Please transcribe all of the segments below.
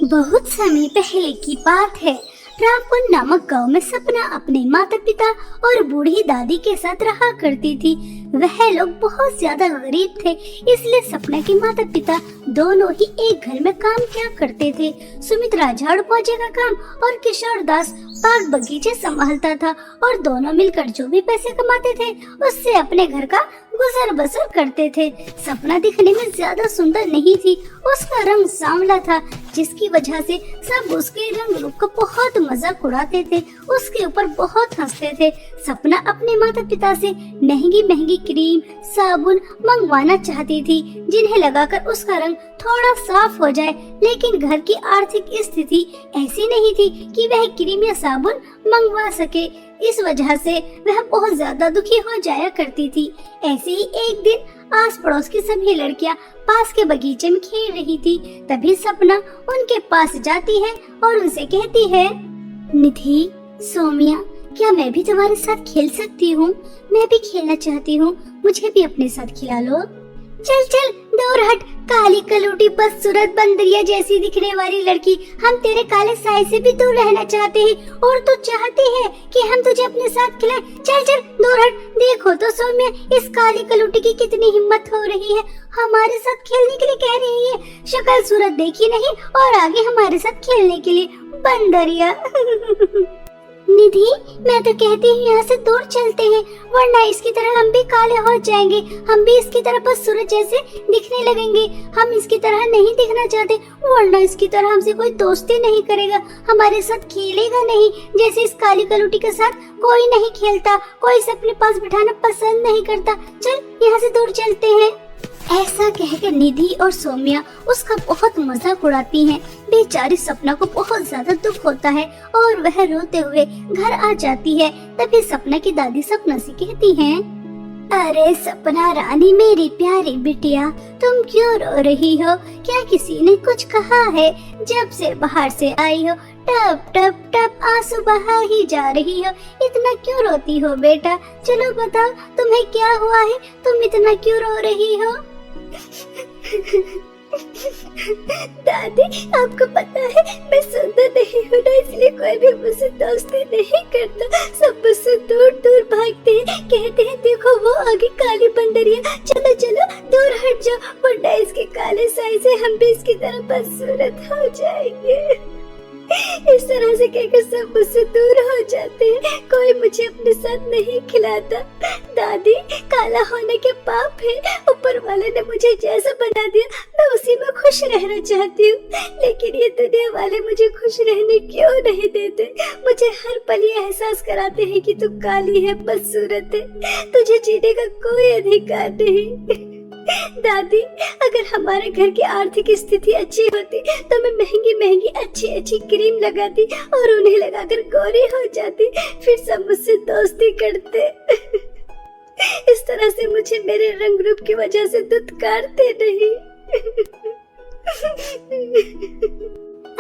बहुत समय पहले की बात है। रामपुर नामक गांव में सपना अपने माता पिता और बूढ़ी दादी के साथ रहा करती थी। वह लोग बहुत ज्यादा गरीब थे, इसलिए सपना के माता पिता दोनों ही एक घर में काम किया करते थे। सुमित्रा झाड़ू पोंछे का काम और किशोर दास बाग बगीचे संभालता था और दोनों मिलकर जो भी पैसे कमाते थे उससे अपने घर का गुजर बसर करते थे। सपना दिखने में ज्यादा सुंदर नहीं थी, उसका रंग सांवला था, जिसकी वजह से सब उसके रंग रूप का बहुत मजाक उड़ाते थे, उसके ऊपर बहुत हंसते थे। सपना अपने माता पिता से महंगी महंगी क्रीम साबुन मंगवाना चाहती थी, जिन्हें लगाकर उसका रंग थोड़ा साफ हो जाए, लेकिन घर की आर्थिक स्थिति ऐसी नहीं थी कि वह क्रीम या साबुन मंगवा सके। इस वजह से वह बहुत ज्यादा दुखी हो जाया करती थी। ऐसे ही एक दिन आस पड़ोस की सभी लड़कियां पास के बगीचे में खेल रही थी। तभी सपना उनके पास जाती है और उनसे कहती है, निधि, सोमिया, क्या मैं भी तुम्हारे साथ खेल सकती हूँ? मैं भी खेलना चाहती हूँ, मुझे भी अपने साथ खिला लो। चल चल दूर हट, काली कलूटी बदसूरत बंदरिया जैसी दिखने वाली लड़की, हम तेरे काले साए से भी दूर रहना चाहते हैं और तू चाहती है कि हम तुझे अपने साथ खिलाएं। चल चल दूर हट। देखो तो सौम्या, इस काली कलूटी की कितनी हिम्मत हो रही है, हमारे साथ खेलने के लिए कह रही है। शक्ल सूरत देखी नहीं और आगे हमारे साथ खेलने के लिए, बंदरिया। निधि, मैं तो कहती हूँ यहाँ से दूर चलते हैं, वरना इसकी तरह हम भी काले हो जाएंगे, हम भी इसकी तरह बस सूरज जैसे दिखने लगेंगे। हम इसकी तरह नहीं दिखना चाहते, वरना इसकी तरह हमसे कोई दोस्ती नहीं करेगा, हमारे साथ खेलेगा नहीं, जैसे इस काली कलूटी के साथ कोई नहीं खेलता, कोई इसे अपने पास बिठाना पसंद नहीं करता। चल यहाँ से दूर चलते हैं। ऐसा कहकर निधि और सौम्या उसका बहुत मजाक उड़ाती हैं। बेचारी सपना को बहुत ज्यादा दुख होता है और वह रोते हुए घर आ जाती है। तभी सपना की दादी सपना से कहती हैं, अरे सपना रानी, मेरी प्यारी बिटिया, तुम क्यों रो रही हो? क्या किसी ने कुछ कहा है? जब से बाहर से आई हो टप टप टप आंसू बहा ही जा रही हो, इतना क्यों रोती हो बेटा? चलो बताओ, तुम्हें क्या हुआ है, तुम इतना क्यों रो रही हो? दादी, आपको पता है मैं सुंदर नहीं हूँ ना, इसलिए कोई भी मुझसे दोस्ती नहीं करता, सब मुझसे दूर दूर भागते हैं, कहते हैं देखो वो आगे काली बंदरिया, चलो चलो दूर हट जाओ, वरना इसके काले साए से हम भी इसकी तरह बदसूरत हो जाएंगे। इस तरह से कहकर सब मुझसे दूर हो जाते हैं, कोई मुझे अपने साथ नहीं खिलाता। दादी, काला होने के पाप है, ऊपर वाले ने मुझे जैसा बना दिया मैं उसी में खुश रहना चाहती हूँ, लेकिन ये दुनिया वाले मुझे खुश रहने क्यों नहीं देते? मुझे हर पल ये एहसास कराते हैं कि तू काली है, बदसूरत है, तुझे जीने का कोई अधिकार नहीं। दादी, अगर हमारे घर की आर्थिक स्थिति अच्छी होती तो मैं महंगी महंगी अच्छी अच्छी क्रीम लगाती और उन्हें लगाकर गोरी हो जाती, फिर सब मुझसे दोस्ती करते। इस तरह से मुझे मेरे रंग रूप की वजह से दुत्कारते नहीं।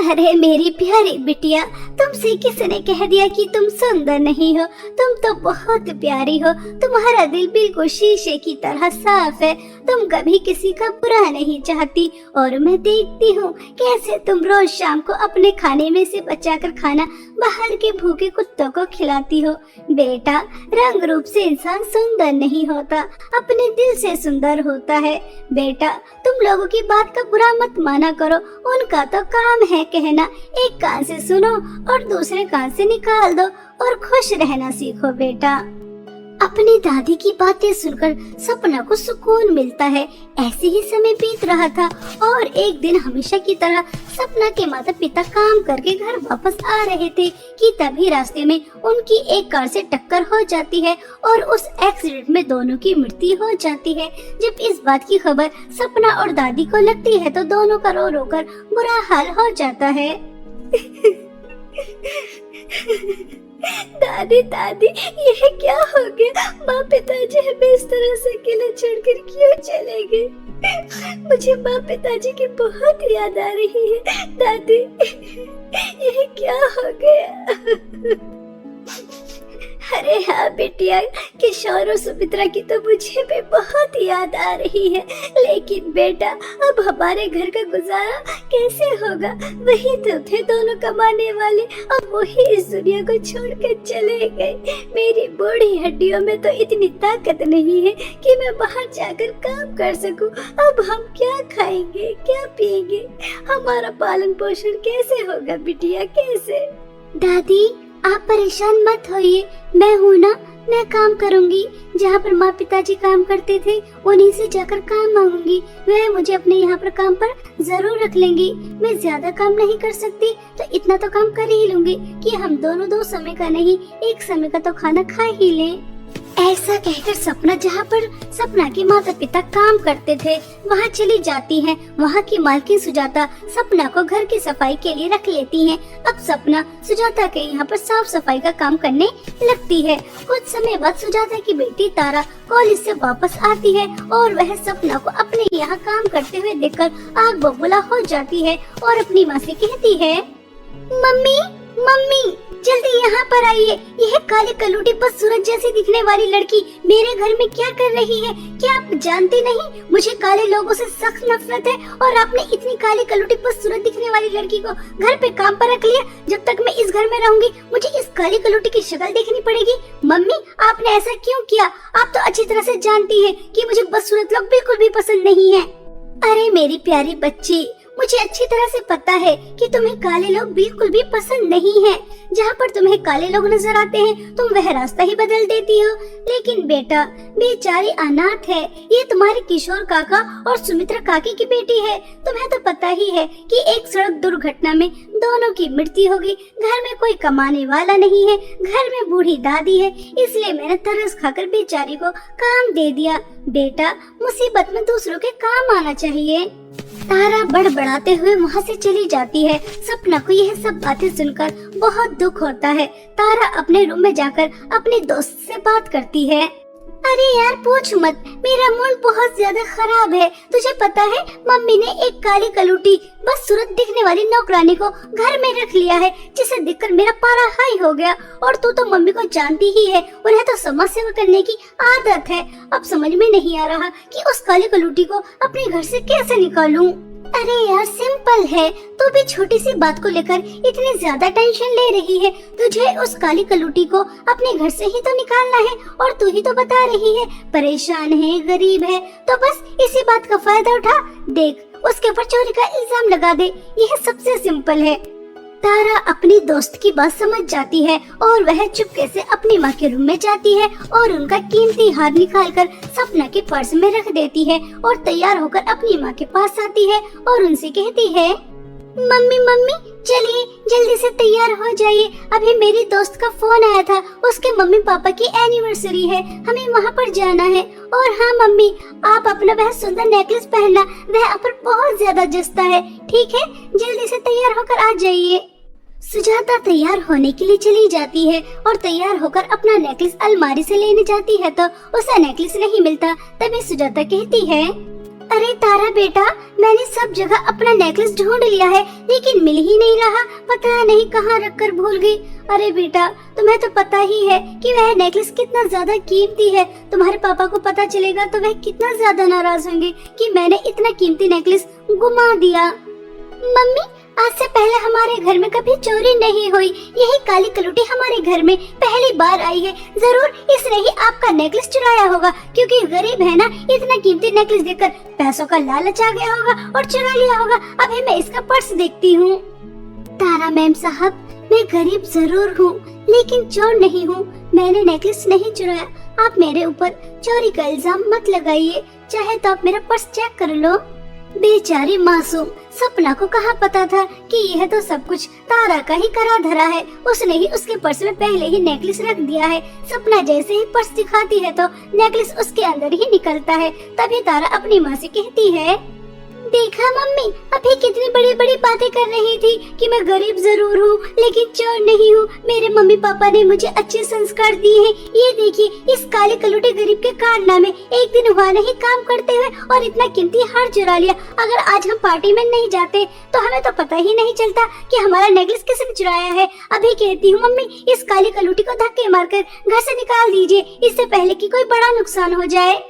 अरे मेरी प्यारी बिटिया, तुमसे किसने कह दिया कि तुम सुंदर नहीं हो? तुम तो बहुत प्यारी हो, तुम्हारा दिल बिल्कुल शीशे की तरह साफ है, तुम कभी किसी का बुरा नहीं चाहती, और मैं देखती हूँ कैसे तुम रोज शाम को अपने खाने में से बचाकर खाना बाहर के भूखे कुत्तों को खिलाती हो। बेटा, रंग रूप से इंसान सुंदर नहीं होता, अपने दिल से सुंदर होता है। बेटा, तुम लोगों की बात का बुरा मत माना करो, उनका तो काम है कहना, एक कान से सुनो और दूसरे कान से निकाल दो और खुश रहना सीखो बेटा। अपनी दादी की बातें सुनकर सपना को सुकून मिलता है। ऐसे ही समय बीत रहा था और एक दिन हमेशा की तरह सपना के माता पिता काम करके घर वापस आ रहे थे कि तभी रास्ते में उनकी एक कार से टक्कर हो जाती है और उस एक्सीडेंट में दोनों की मृत्यु हो जाती है। जब इस बात की खबर सपना और दादी को लगती है तो दोनों का रो रो कर बुरा हाल हो जाता है। दादी दादी, यह क्या हो गया? माँ पिताजी हमें इस तरह से अकेला छोड़कर क्यों चले गए? मुझे माँ पिताजी की बहुत याद आ रही है। दादी, यह क्या हो गया? अरे हाँ बिटिया, किशोर और सुमित्रा की तो मुझे भी बहुत याद आ रही है, लेकिन बेटा अब हमारे घर का गुजारा कैसे होगा? वही तो थे दोनों कमाने वाले, अब वही इस दुनिया को छोड़कर चले गए। मेरी बूढ़ी हड्डियों में तो इतनी ताकत नहीं है कि मैं बाहर जाकर काम कर सकूं। अब हम क्या खाएंगे, क्या पिएंगे? हमारा पालन पोषण कैसे होगा बिटिया, कैसे? दादी आप परेशान मत होइए, मैं हूँ ना, मैं काम करूँगी। जहाँ पर माँ पिताजी काम करते थे उन्हीं से जाकर काम मांगूंगी। वह मुझे अपने यहाँ पर काम पर जरूर रख लेंगी। मैं ज्यादा काम नहीं कर सकती तो इतना तो काम कर ही लूंगी कि हम दोनों 2 समय का नहीं 1 समय का तो खाना खा ही लें। ऐसा कहकर सपना जहाँ पर सपना के माता पिता काम करते थे वहाँ चली जाती हैं। वहाँ की मालकिन सुजाता सपना को घर की सफाई के लिए रख लेती हैं। अब सपना सुजाता के यहाँ पर साफ सफाई का काम करने लगती है। कुछ समय बाद सुजाता की बेटी तारा कॉलेज से वापस आती है और वह सपना को अपने यहाँ काम करते हुए देखकर आग बबूला हो जाती है और अपनी माँ से कहती है, मम्मी मम्मी जल्दी यहाँ पर आइए। यह काली कलूटी पर सूरज जैसी दिखने वाली लड़की मेरे घर में क्या कर रही है? क्या आप जानती नहीं मुझे काले लोगों से सख्त नफरत है और आपने इतनी काली कलूटी पर सूरज दिखने वाली लड़की को घर पे काम पर रख लिया। जब तक मैं इस घर में रहूंगी मुझे इस काली कलूटी की शक्ल देखनी पड़ेगी। मम्मी आपने ऐसा क्यों किया? आप तो अच्छी तरह से जानती है कि मुझे बदसूरत लोग बिल्कुल भी पसंद नहीं है। अरे मेरी प्यारी बच्ची, मुझे अच्छी तरह से पता है कि तुम्हें काले लोग बिल्कुल भी पसंद नहीं है। जहाँ पर तुम्हें काले लोग नजर आते हैं तुम वह रास्ता ही बदल देती हो। लेकिन बेटा बेचारी अनाथ है, ये तुम्हारे किशोर काका और सुमित्रा काकी की बेटी है। तुम्हें तो पता ही है कि एक सड़क दुर्घटना में दोनों की मृत्यु हो गई। घर में कोई कमाने वाला नहीं है, घर में बूढ़ी दादी है, इसलिए मैंने तरस खाकर बेचारी को काम दे दिया। बेटा मुसीबत में दूसरों के काम आना चाहिए। तारा बड़बड़ाते हुए वहाँ से चली जाती है। सपना को यह सब बातें सुनकर बहुत दुख होता है। तारा अपने रूम में जाकर अपने दोस्त से बात करती है। अरे यार पूछ मत, मेरा मूड बहुत ज्यादा खराब है। तुझे पता है मम्मी ने एक काली कलूटी बस सूरत दिखने वाली नौकरानी को घर में रख लिया है, जिसे देखकर मेरा पारा हाई हो गया। और तू तो मम्मी को जानती ही है, उन्हें तो समाज सेवा करने की आदत है। अब समझ में नहीं आ रहा कि उस काली कलूटी को अपने घर से कैसे निकालूं। अरे यार सिंपल है, तू भी छोटी सी बात को लेकर इतनी ज्यादा टेंशन ले रही है। तुझे उस काली कलूटी को अपने घर से ही तो निकालना है और तू ही तो बता रही है परेशान है, गरीब है, तो बस इसी बात का फायदा उठा। देख उसके ऊपर चोरी का इल्जाम लगा दे, यह सबसे सिंपल है। तारा अपनी दोस्त की बात समझ जाती है और वह चुपके से अपनी माँ के रूम में जाती है और उनका कीमती हार निकालकर सपना के पर्स में रख देती है और तैयार होकर अपनी माँ के पास आती है और उनसे कहती है, मम्मी मम्मी चलिए जल्दी से तैयार हो जाइए, अभी मेरी दोस्त का फोन आया था, उसके मम्मी पापा की एनिवर्सरी है, हमें वहाँ पर जाना है। और हाँ मम्मी आप अपना वह सुंदर नेकलेस पहनना, वह आप पर बहुत ज्यादा जचता है, ठीक है? जल्दी से तैयार होकर आ जाइए। सुजाता तैयार होने के लिए चली जाती है और तैयार होकर अपना नेकलेस अलमारी से लेने जाती है तो उसे नेकलेस नहीं मिलता। तभी सुजाता कहती है, अरे तारा बेटा मैंने सब जगह अपना नेकलेस ढूंढ लिया है लेकिन मिल ही नहीं रहा, पता नहीं कहाँ रख कर भूल गई। अरे बेटा तुम्हें तो पता ही है कि वह नेकलेस कितना ज्यादा कीमती है, तुम्हारे पापा को पता चलेगा तो वह कितना ज्यादा नाराज होंगे कि मैंने इतना कीमती नेकलेस गुमा दिया। मम्मी आज से पहले हमारे घर में कभी चोरी नहीं हुई, यही काली कलूटी हमारे घर में पहली बार आई है, जरूर इसने ही आपका नेकलेस चुराया होगा, क्योंकि गरीब है ना, इतना कीमती नेकलेस देखकर पैसों का लालच आ गया होगा और चुरा लिया होगा। अभी मैं इसका पर्स देखती हूँ। तारा मैम साहब मैं गरीब जरूर हूँ लेकिन चोर नहीं हूँ, मैंने नेकलेस नहीं चुराया, आप मेरे ऊपर चोरी का इल्जाम मत लगाइए, चाहे तो आप मेरा पर्स चेक कर लो। बेचारी मासूम सपना को कहाँ पता था कि यह तो सब कुछ तारा का ही करा धरा है, उसने ही उसके पर्स में पहले ही नेकलेस रख दिया है। सपना जैसे ही पर्स दिखाती है तो नेकलेस उसके अंदर ही निकलता है। तभी तारा अपनी माँ से कहती है, देखा मम्मी, अभी कितनी बड़ी बड़ी बातें कर रही थी कि मैं गरीब जरूर हूँ लेकिन चोर नहीं हूँ। मेरे मम्मी पापा ने मुझे अच्छे संस्कार दिए हैं। ये देखिए, इस काले कलूटे गरीब के कारनामे, एक दिन हुआ नहीं काम करते हुए और इतना कीमती हार चुरा लिया। अगर आज हम पार्टी में नहीं जाते तो हमें तो पता ही नहीं चलता कि हमारा नेकलेस किसने चुराया है। अभी कहती हूँ मम्मी, इस काली कलूटी को धक्के मारकर घर से निकाल दीजिए, इससे पहले कि कोई बड़ा नुकसान हो जाए।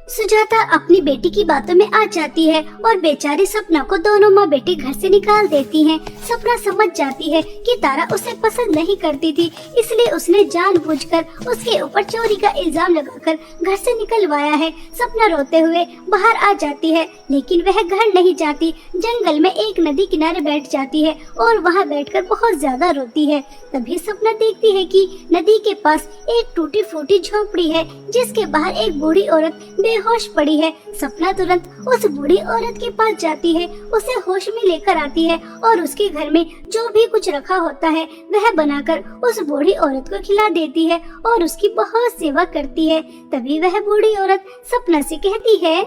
सुजाता अपनी बेटी की बातों में आ जाती है और बेचारी सपना को दोनों माँ बेटी घर से निकाल देती हैं। सपना समझ जाती है कि तारा उसे पसंद नहीं करती थी, इसलिए उसने जानबूझकर उसके ऊपर चोरी का इल्जाम लगाकर घर से निकलवाया है। सपना रोते हुए बाहर आ जाती है, लेकिन वह घर नहीं जाती। जंगल में एक नदी किनारे बैठ जाती है और वहाँ बैठकर बहुत ज्यादा रोती है। तभी सपना देखती है कि नदी के पास एक टूटी फूटी झोपड़ी है, जिसके बाहर एक बूढ़ी औरत बेहोश पड़ी है। सपना तुरंत उस बूढ़ी औरत के पास जाती है, उसे होश में लेकर आती है और उसके घर में जो भी कुछ रखा होता है वह बनाकर उस बूढ़ी औरत को खिला देती है और उसकी बहुत सेवा करती है। तभी वह बूढ़ी औरत सपना से कहती है,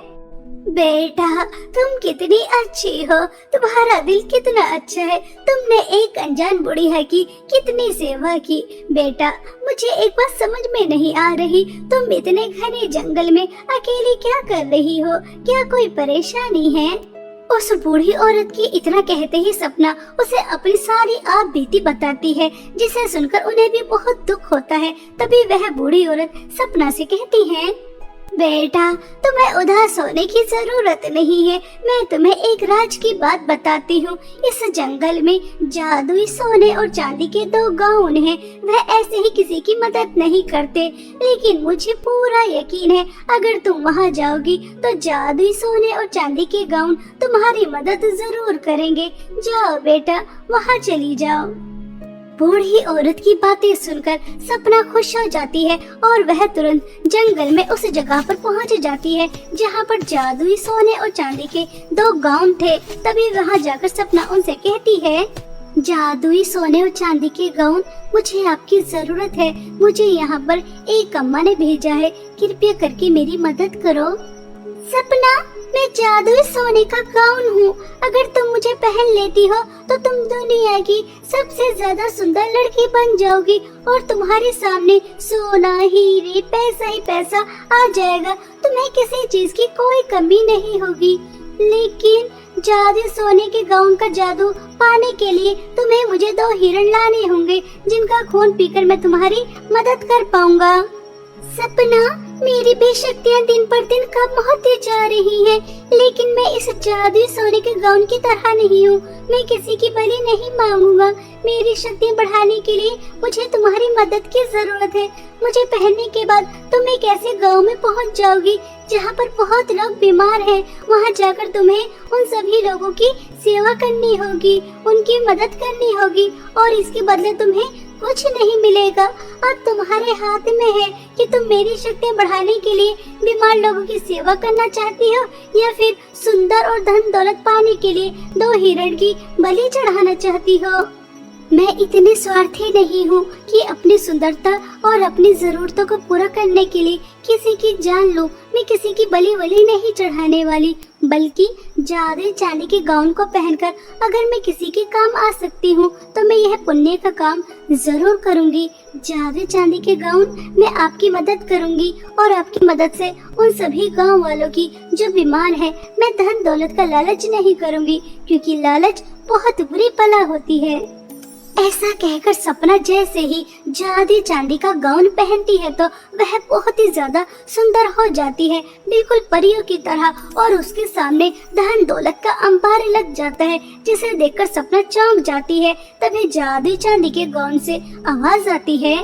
बेटा तुम कितनी अच्छी हो, तुम्हारा दिल कितना अच्छा है, तुमने एक अनजान बुढ़िया की कितनी सेवा की। बेटा मुझे एक बात समझ में नहीं आ रही, तुम इतने घने जंगल में अकेली क्या कर रही हो, क्या कोई परेशानी है? उस बूढ़ी औरत की इतना कहते ही सपना उसे अपनी सारी आप बीती बताती है, जिसे सुनकर उन्हें भी बहुत दुख होता है। तभी वह बूढ़ी औरत सपना से कहती है, बेटा तुम्हें उदास होने की जरूरत नहीं है, मैं तुम्हें एक राज की बात बताती हूँ। इस जंगल में जादुई सोने और चांदी के 2 गाउन हैं। वह ऐसे ही किसी की मदद नहीं करते, लेकिन मुझे पूरा यकीन है अगर तुम वहाँ जाओगी तो जादुई सोने और चांदी के गाउन तुम्हारी मदद जरूर करेंगे। जाओ बेटा, वहाँ चली जाओ। बूढ़ी औरत की बातें सुनकर सपना खुश हो जाती है और वह तुरंत जंगल में उस जगह पर पहुंच जाती है जहां पर जादुई सोने और चांदी के 2 गाउन थे। तभी वहां जाकर सपना उनसे कहती है, जादुई सोने और चांदी के गाउन, मुझे आपकी जरूरत है। मुझे यहाँ पर एक अम्मा ने भेजा है, कृपया करके मेरी मदद करो। सपना, मैं जादुई सोने का गाउन हूँ, अगर तुम मुझे पहन लेती हो तो तुम दुनिया की सबसे ज्यादा सुंदर लड़की बन जाओगी और तुम्हारे सामने सोना, हीरे, पैसा ही पैसा आ जाएगा। तुम्हें किसी चीज की कोई कमी नहीं होगी। लेकिन जादुई सोने के गाउन का जादू पाने के लिए तुम्हें मुझे 2 हिरण लाने होंगे, जिनका खून पीकर मैं तुम्हारी मदद कर पाऊंगा। सपना, मेरी भी शक्तियाँ दिन पर दिन कम होती जा रही हैं, लेकिन मैं इस जादुई सोने के गाउन की तरह नहीं हूँ। मैं किसी की बलि नहीं मांगूंगा। मेरी शक्तियाँ बढ़ाने के लिए मुझे तुम्हारी मदद की जरूरत है। मुझे पहनने के बाद तुम एक ऐसे गांव में पहुँच जाओगी जहाँ पर बहुत लोग बीमार हैं। वहाँ जाकर तुम्हें उन सभी लोगों की सेवा करनी होगी, उनकी मदद करनी होगी और इसके बदले तुम्हें कुछ नहीं मिलेगा। अब तुम्हारे हाथ में है कि तुम मेरी शक्तियाँ बढ़ाने के लिए बीमार लोगों की सेवा करना चाहती हो या फिर सुंदर और धन दौलत पाने के लिए 2 हिरण की बलि चढ़ाना चाहती हो। मैं इतनी स्वार्थी नहीं हूँ कि अपनी सुंदरता और अपनी जरूरतों को पूरा करने के लिए किसी की जान लूं। मैं किसी की बलि वली नहीं चढ़ाने वाली, बल्कि जादुई चांदी के गाउन को पहनकर अगर मैं किसी के काम आ सकती हूँ तो मैं यह पुण्य का काम जरूर करूँगी। जादुई चांदी के गाउन, मैं आपकी मदद करूँगी और आपकी मदद से उन सभी गांव वालों की जो बीमार है, मैं धन दौलत का लालच नहीं करूँगी, क्योंकि लालच बहुत बुरी बला होती है। ऐसा कहकर सपना जैसे ही जादुई चांदी का गाउन पहनती है तो वह बहुत ही ज्यादा सुंदर हो जाती है, बिल्कुल परियों की तरह, और उसके सामने धन दौलत का अंबार लग जाता है, जिसे देखकर सपना चौंक जाती है। तभी जादुई चांदी के गाउन से आवाज आती है,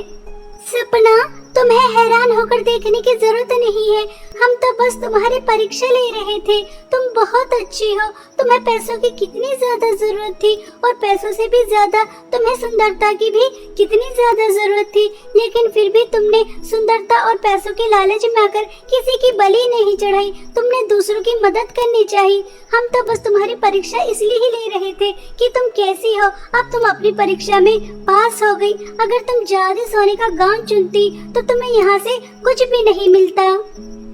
सपना, तुम्हें हैरान होकर देखने की जरूरत नहीं है, हम तो बस तुम्हारी परीक्षा ले रहे थे। तुम बहुत अच्छी हो, तुम्हें पैसों की कितनी ज्यादा जरूरत थी और पैसों से भी ज्यादा तुम्हें सुंदरता की भी कितनी ज्यादा जरूरत थी, लेकिन फिर भी तुमने सुंदरता और पैसों के लालच में आकर किसी की बलि नहीं चढ़ाई। तुमने दूसरों की मदद करनी चाहिए। हम तो बस तुम्हारी परीक्षा इसलिए ही ले रहे थे कि तुम कैसी हो। अब तुम अपनी परीक्षा में पास हो गई। अगर तुम जादुई सोने का गाउन चुनती तो तुम्हें यहाँ से कुछ भी नहीं मिलता।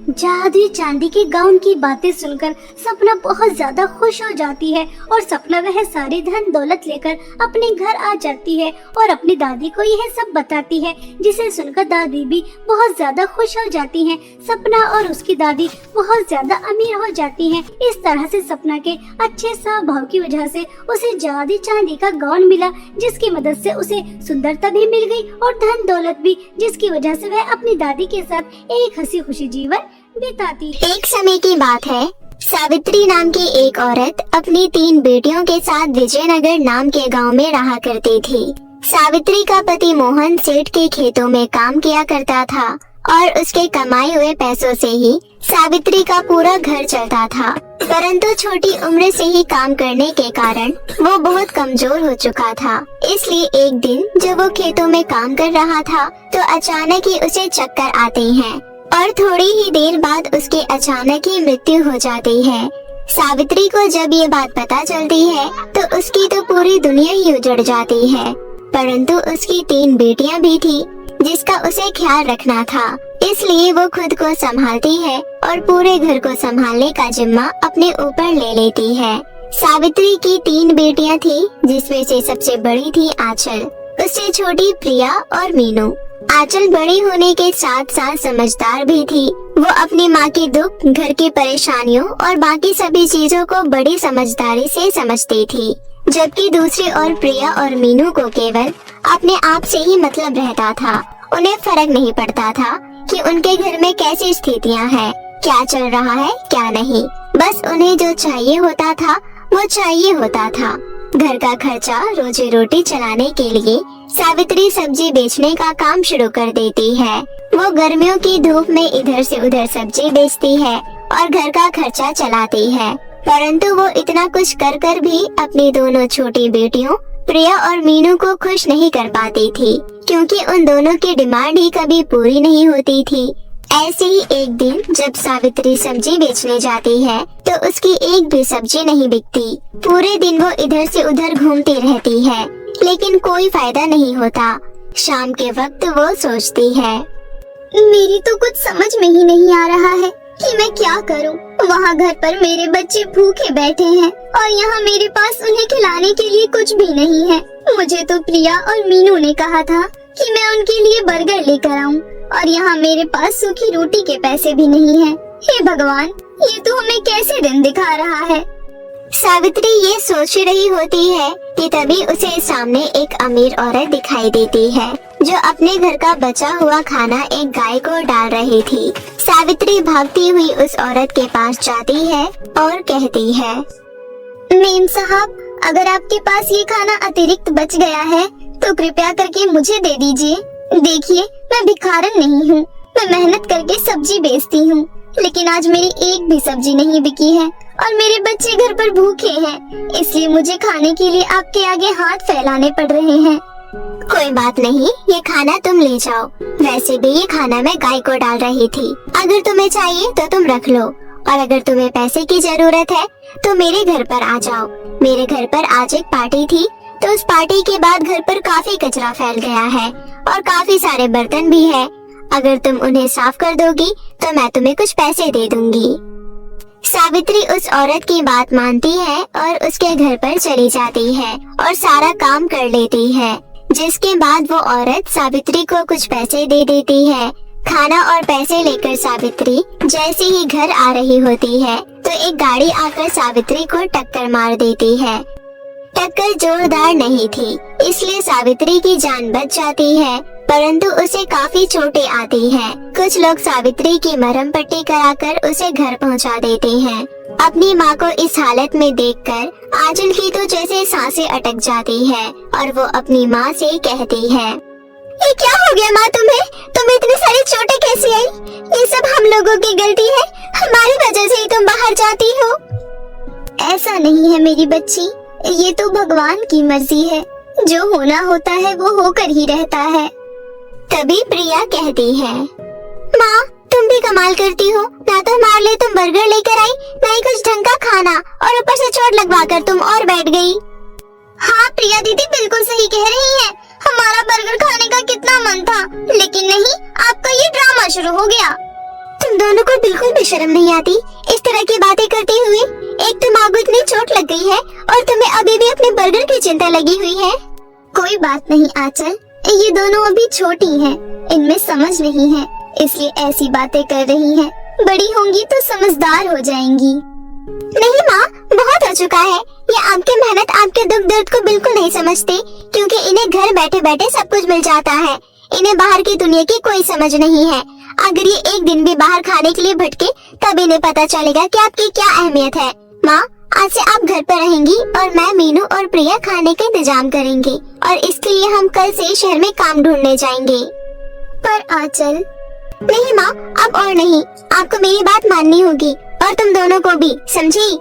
जादुई चांदी के गाउन की बातें सुनकर सपना बहुत ज्यादा खुश हो जाती है और सपना वह सारी धन दौलत लेकर अपने घर आ जाती है और अपनी दादी को यह सब बताती है, जिसे सुनकर दादी भी बहुत ज्यादा खुश हो जाती हैं। सपना और उसकी दादी बहुत ज्यादा अमीर हो जाती हैं। इस तरह से सपना के अच्छे स्वभाव की वजह से उसे जादुई चांदी का गाउन मिला, जिसकी मदद से उसे सुंदरता भी मिल गई और धन दौलत भी, जिसकी वजह से वह अपनी दादी के साथ एक हंसी खुशी जीवन बिताती है। एक समय की बात है, सावित्री नाम की एक औरत अपनी 3 बेटियों के साथ विजयनगर नाम के गांव में रहा करती थी। सावित्री का पति मोहन सेठ के खेतों में काम किया करता था और उसके कमाए हुए पैसों से ही सावित्री का पूरा घर चलता था। परंतु छोटी उम्र से ही काम करने के कारण वो बहुत कमजोर हो चुका था। इसलिए एक दिन जब वो खेतों में काम कर रहा था तो अचानक ही उसे चक्कर आते हैं और थोड़ी ही देर बाद उसके अचानक ही मृत्यु हो जाती है। सावित्री को जब ये बात पता चलती है तो उसकी तो पूरी दुनिया ही उजड़ जाती है। परंतु उसकी 3 बेटियां भी थी जिसका उसे ख्याल रखना था, इसलिए वो खुद को संभालती है और पूरे घर को संभालने का जिम्मा अपने ऊपर ले लेती है। सावित्री की 3 बेटियां थी, जिसमें से सबसे बड़ी थी आंचल, उससे छोटी प्रिया और मीनू। आंचल बड़ी होने के साथ साथ समझदार भी थी। वो अपनी माँ के दुख, घर की परेशानियों और बाकी सभी चीजों को बड़ी समझदारी से समझती थी, जबकि दूसरी ओर प्रिया और मीनू को केवल अपने आप से ही मतलब रहता था। उन्हें फर्क नहीं पड़ता था कि उनके घर में कैसी स्थितियाँ हैं, क्या चल रहा है क्या नहीं। बस उन्हें जो चाहिए होता था वो चाहिए होता था। घर का खर्चा, रोजी रोटी चलाने के लिए सावित्री सब्जी बेचने का काम शुरू कर देती है। वो गर्मियों की धूप में इधर से उधर सब्जी बेचती है और घर का खर्चा चलाती है। परंतु वो इतना कुछ कर कर भी अपनी दोनों छोटी बेटियों प्रिया और मीनू को खुश नहीं कर पाती थी, क्योंकि उन दोनों की डिमांड ही कभी पूरी नहीं होती थी। ऐसे ही एक दिन जब सावित्री सब्जी बेचने जाती है तो उसकी एक भी सब्जी नहीं बिकती। पूरे दिन वो इधर से उधर घूमती रहती है, लेकिन कोई फायदा नहीं होता। शाम के वक्त वो सोचती है, मेरी तो कुछ समझ में ही नहीं आ रहा है कि मैं क्या करूं। वहाँ घर पर मेरे बच्चे भूखे बैठे हैं और यहाँ मेरे पास उन्हें खिलाने के लिए कुछ भी नहीं है। मुझे तो प्रिया और मीनू ने कहा था कि मैं उनके लिए बर्गर लेकर आऊं और यहाँ मेरे पास सूखी रोटी के पैसे भी नहीं हैं। हे भगवान, ये तो हमें कैसे दिन दिखा रहा है। सावित्री ये सोच रही होती है कि तभी उसे सामने एक अमीर औरत दिखाई देती है, जो अपने घर का बचा हुआ खाना एक गाय को डाल रही थी। सावित्री भागती हुई उस औरत के पास जाती है और कहती है, मेम साहब, अगर आपके पास ये खाना अतिरिक्त बच गया है तो कृपया करके मुझे दे दीजिए। देखिए, मैं भिखारन नहीं हूँ, मैं मेहनत करके सब्जी बेचती हूँ, लेकिन आज मेरी एक भी सब्जी नहीं बिकी है और मेरे बच्चे घर पर भूखे हैं, इसलिए मुझे खाने के लिए आपके आगे हाथ फैलाने पड़ रहे हैं। कोई बात नहीं, ये खाना तुम ले जाओ। वैसे भी ये खाना मैं गाय को डाल रही थी। अगर तुम्हें चाहिए तो तुम रख लो, और अगर तुम्हें पैसे की जरूरत है तो मेरे घर पर आ जाओ। मेरे घर पर आज एक पार्टी थी, तो उस पार्टी के बाद घर पर काफी कचरा फैल गया है और काफी सारे बर्तन भी है। अगर तुम उन्हें साफ कर दोगी तो मैं तुम्हें कुछ पैसे दे दूंगी। सावित्री उस औरत की बात मानती है और उसके घर पर चली जाती है और सारा काम कर लेती है, जिसके बाद वो औरत सावित्री को कुछ पैसे दे देती है। खाना और पैसे लेकर सावित्री जैसे ही घर आ रही होती है तो एक गाड़ी आकर सावित्री को टक्कर मार देती है। टक्कर जोरदार नहीं थी, इसलिए सावित्री की जान बच जाती है, परंतु उसे काफी चोटें आती हैं। कुछ लोग सावित्री की मरहम पट्टी कराकर उसे घर पहुंचा देते हैं। अपनी माँ को इस हालत में देखकर आंचल की तो जैसे सांसें अटक जाती है और वो अपनी माँ से कहती है, ये क्या हो गया माँ तुम्हें? तुम्हें इतनी सारी चोटें कैसे आई? ये सब हम लोगों की गलती है, हमारी वजह से ही तुम बाहर जाती हो। ऐसा नहीं है मेरी बच्ची, ये तो भगवान की मर्जी है, जो होना होता है वो होकर ही रहता है। तभी प्रिया कहती है, माँ तुम भी कमाल करती हो, ना तो हमारे लिए तुम बर्गर लेकर आई, ना ही कुछ ढंग का खाना, और ऊपर से चोट लगवाकर तुम और बैठ गई। हाँ प्रिया दीदी बिल्कुल सही कह रही है, हमारा बर्गर खाने का कितना मन था, लेकिन नहीं, आपका ये ड्रामा शुरू हो गया। तुम दोनों को बिल्कुल भी शर्म नहीं आती इस तरह की बातें करते हुए। एक तो माँ को इतनी चोट लग गई है और तुम्हें अभी भी अपने बर्गर की चिंता लगी हुई है। कोई बात नहीं आंचल, ये दोनों अभी छोटी हैं, इनमें समझ नहीं है, इसलिए ऐसी बातें कर रही हैं। बड़ी होंगी तो समझदार हो जाएंगी। नहीं माँ, बहुत हो चुका है। ये आपकी मेहनत आपके दुख दर्द को बिल्कुल नहीं समझते, क्योंकि इन्हें घर बैठे बैठे सब कुछ मिल जाता है। इन्हें बाहर की दुनिया की कोई समझ नहीं है। अगर ये एक दिन भी बाहर खाने के लिए भटके तब इन्हें पता चलेगा कि आपकी क्या अहमियत है। माँ, आज से आप घर पर रहेंगी और मैं, मीनू और प्रिया खाने का इंतजाम करेंगे और इसके लिए हम कल से शहर में काम ढूंढने जाएंगे। पर आंचल। नहीं माँ, अब और नहीं। आपको मेरी बात माननी होगी और तुम दोनों को भी, समझी?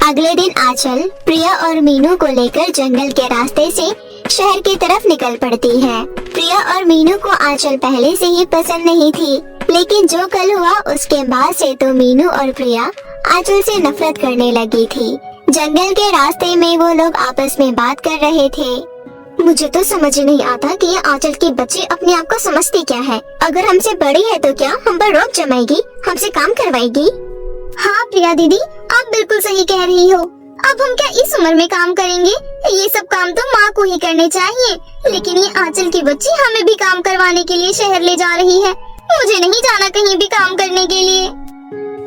अगले दिन आंचल प्रिया और मीनू को लेकर जंगल के रास्ते से शहर की तरफ निकल पड़ती है। प्रिया और मीनू को आंचल पहले से ही पसंद नहीं थी, लेकिन जो कल हुआ उसके बाद से तो मीनू और प्रिया आंचल से नफरत करने लगी थी। जंगल के रास्ते में वो लोग आपस में बात कर रहे थे। मुझे तो समझ ही नहीं आता कि ये आंचल की बच्ची अपने आप को समझती क्या है। अगर हमसे बड़ी है तो क्या हम पर रोक जमाएगी, हमसे काम करवाएगी? हाँ प्रिया दीदी, आप बिल्कुल सही कह रही हो। अब हम क्या इस उम्र में काम करेंगे? ये सब काम तो माँ को ही करने चाहिए, लेकिन ये आंचल की बच्ची हमें भी काम करवाने के लिए शहर ले जा रही है। मुझे नहीं जाना कहीं भी काम करने के लिए।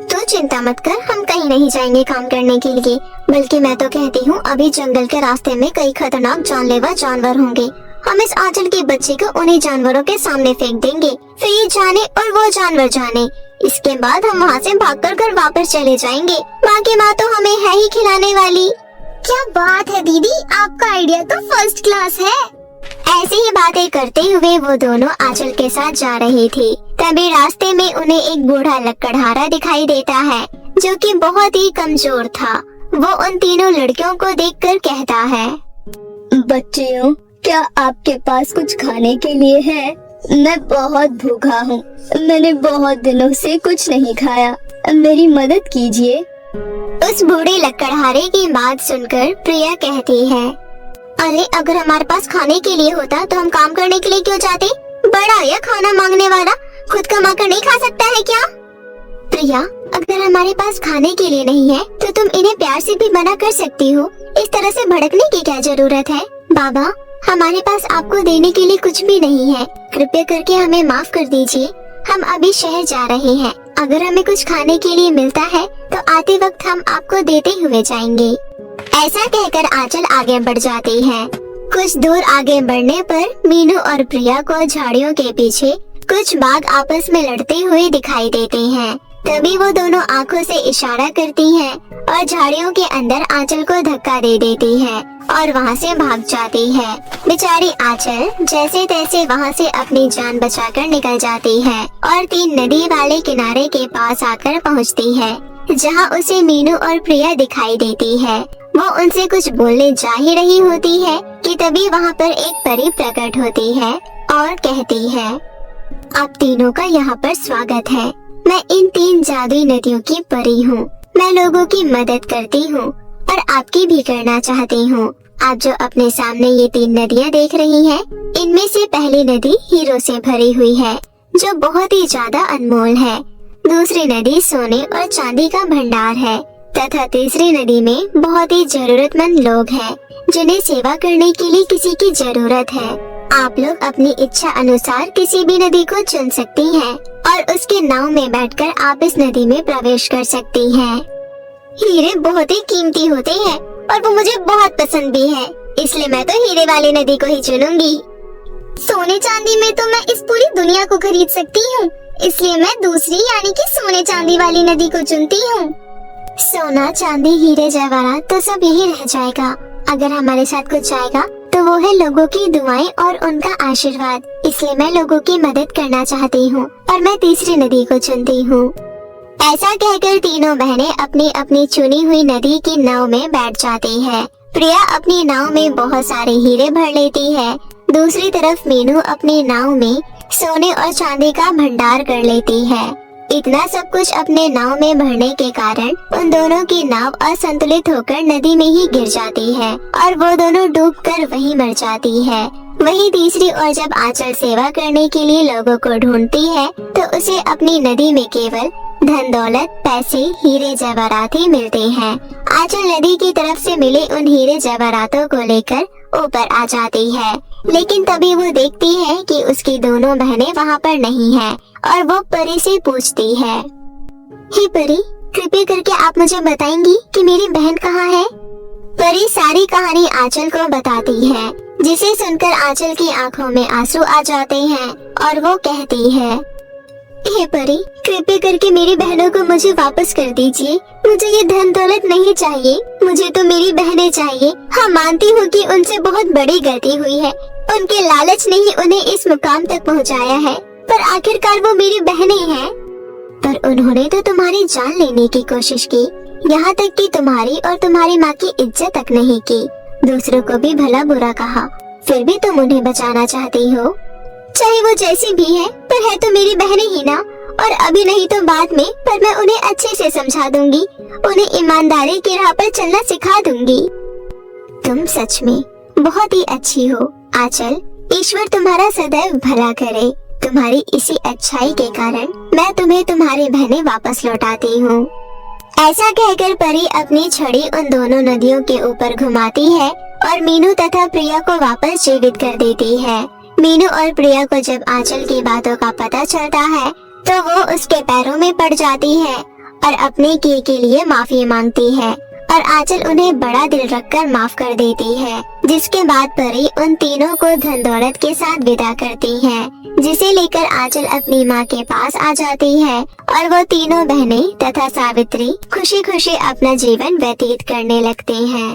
तो चिंता मत कर, हम कहीं नहीं जाएंगे काम करने के लिए। बल्कि मैं तो कहती हूँ अभी जंगल के रास्ते में कई खतरनाक जानलेवा जानवर होंगे। हम इस आंचल की बच्ची को उन्हीं जानवरों के सामने फेंक देंगे, फिर ये जाने और वो जानवर जाने। इसके बाद हम वहाँ से भागकर घर वापस चले जाएंगे। बाकी माँ तो हमें है ही खिलाने वाली। क्या बात है दीदी, आपका आइडिया तो फर्स्ट क्लास है। ऐसी ही बातें करते हुए वो दोनों आंचल के साथ जा रही थी। तभी रास्ते में उन्हें एक बूढ़ा लकड़हारा दिखाई देता है, जो कि बहुत ही कमजोर था। वो उन तीनों लड़कियों को देखकर कहता है, बच्चियों, क्या आपके पास कुछ खाने के लिए है? मैं बहुत भूखा हूँ, मैंने बहुत दिनों से कुछ नहीं खाया, मेरी मदद कीजिए। उस बूढ़े लकड़हारे की बात सुनकर प्रिया कहती है, अरे अगर हमारे पास खाने के लिए होता तो हम काम करने के लिए क्यों जाते? बड़ा या खाना मांगने वाला, खुद कमा कर नहीं खा सकता है क्या? प्रिया, अगर हमारे पास खाने के लिए नहीं है तो तुम इन्हें प्यार से भी मना कर सकती हो। इस तरह से भड़कने की क्या जरूरत है? बाबा, हमारे पास आपको देने के लिए कुछ भी नहीं है, कृपया करके हमें माफ कर दीजिए। हम अभी शहर जा रहे हैं, अगर हमें कुछ खाने के लिए मिलता है तो आते वक्त हम आपको देते हुए जाएंगे। ऐसा कहकर आंचल आगे बढ़ जाती है। कुछ दूर आगे बढ़ने पर मीनू और प्रिया को झाड़ियों के पीछे कुछ बाघ आपस में लड़ते हुए दिखाई देते हैं। तभी वो दोनों आंखों से इशारा करती हैं और झाड़ियों के अंदर आंचल को धक्का दे देती है और वहाँ से भाग जाती है। बेचारी आंचल जैसे तैसे वहाँ से अपनी जान बचाकर निकल जाती है और तीन नदी वाले किनारे के पास आकर पहुँचती है, जहाँ उसे मीनू और प्रिया दिखाई देती है। वो उनसे कुछ बोलने जा ही रही होती है कि तभी वहाँ पर एक परी प्रकट होती है और कहती है, आप तीनों का यहाँ पर स्वागत है। मैं इन तीन जादुई नदियों की परी हूँ। मैं लोगों की मदद करती हूँ और आपकी भी करना चाहती हूँ। आप जो अपने सामने ये तीन नदियाँ देख रही हैं, इनमें से पहली नदी हीरो से भरी हुई है, जो बहुत ही ज्यादा अनमोल है। दूसरी नदी सोने और चांदी का भंडार है तथा तीसरी नदी में बहुत ही जरूरतमंद लोग हैं, जिन्हें सेवा करने के लिए किसी की जरूरत है। आप लोग अपनी इच्छा अनुसार किसी भी नदी को चुन सकती हैं और उसके नाव में बैठकर आप इस नदी में प्रवेश कर सकती हैं। हीरे बहुत ही कीमती होते हैं और वो मुझे बहुत पसंद भी है, इसलिए मैं तो हीरे वाली नदी को ही चुनूंगी। सोने चांदी में तो मैं इस पूरी दुनिया को खरीद सकती हूँ, इसलिए मैं दूसरी यानी कि सोने चांदी वाली नदी को चुनती हूँ। सोना चांदी हीरे जवाहरात तो सब यही रह जाएगा। अगर हमारे साथ कुछ आएगा तो वो है लोगों की दुआएं और उनका आशीर्वाद। इसलिए मैं लोगों की मदद करना चाहती हूँ और मैं तीसरी नदी को चुनती हूँ। ऐसा कहकर तीनों बहनें अपनी अपनी चुनी हुई नदी की नाव में बैठ जाती है। प्रिया अपनी नाव में बहुत सारे हीरे भर लेती है। दूसरी तरफ मीनू अपनी नाव में सोने और चांदी का भंडार कर लेती है। इतना सब कुछ अपने नाव में भरने के कारण उन दोनों की नाव असंतुलित होकर नदी में ही गिर जाती है और वो दोनों डूबकर वहीं मर जाती है। वहीं तीसरी ओर जब आंचल सेवा करने के लिए लोगों को ढूंढती है तो उसे अपनी नदी में केवल धन दौलत, पैसे, हीरे जवाहरात ही मिलते हैं। आंचल नदी की तरफ से मिले उन हीरे जवाहरातों को लेकर ऊपर आ जाती है, लेकिन तभी वो देखती है कि उसकी दोनों बहनें वहाँ पर नहीं है और वो परी से पूछती है, हे परी, कृपया करके आप मुझे बताएंगी कि मेरी बहन कहाँ है? परी सारी कहानी आंचल को बताती है, जिसे सुनकर आंचल की आंखों में आंसू आ जाते हैं और वो कहती है, हे परी, कृपया करके मेरी बहनों को मुझे वापस कर दीजिए। मुझे ये धन दौलत नहीं चाहिए, मुझे तो मेरी बहनें चाहिए। हाँ, मानती हूँ कि उनसे बहुत बड़ी गलती हुई है, उनके लालच ने ही उन्हें इस मुकाम तक पहुँचाया है, पर आखिरकार वो मेरी बहनें हैं। पर उन्होंने तो तुम्हारी जान लेने की कोशिश की, यहाँ तक कि तुम्हारी और तुम्हारी माँ की इज्जत तक नहीं की, दूसरों को भी भला बुरा कहा, फिर भी तुम उन्हें बचाना चाहती हो। चाहे वो जैसी भी है, पर है तो मेरी बहनें ही ना, और अभी नहीं तो बाद में, पर मैं उन्हें अच्छे से समझा दूंगी, उन्हें ईमानदारी की राह पर चलना सिखा दूंगी। तुम सच में बहुत ही अच्छी हो आंचल, ईश्वर तुम्हारा सदैव भला करे। तुम्हारी इसी अच्छाई के कारण मैं तुम्हें तुम्हारी बहनें वापस लौटाती हूँ। ऐसा कहकर परी अपनी छड़ी उन दोनों नदियों के ऊपर घुमाती है और मीनू तथा प्रिया को वापस जीवित कर देती है। मीनू और प्रिया को जब आंचल की बातों का पता चलता है तो वो उसके पैरों में पड़ जाती है और अपने किए के लिए माफी मांगती है और आंचल उन्हें बड़ा दिल रखकर माफ कर देती है, जिसके बाद परी उन तीनों को धन दौलत के साथ विदा करती है, जिसे लेकर आंचल अपनी माँ के पास आ जाती है और वो तीनों बहनें तथा सावित्री खुशी खुशी अपना जीवन व्यतीत करने लगते हैं।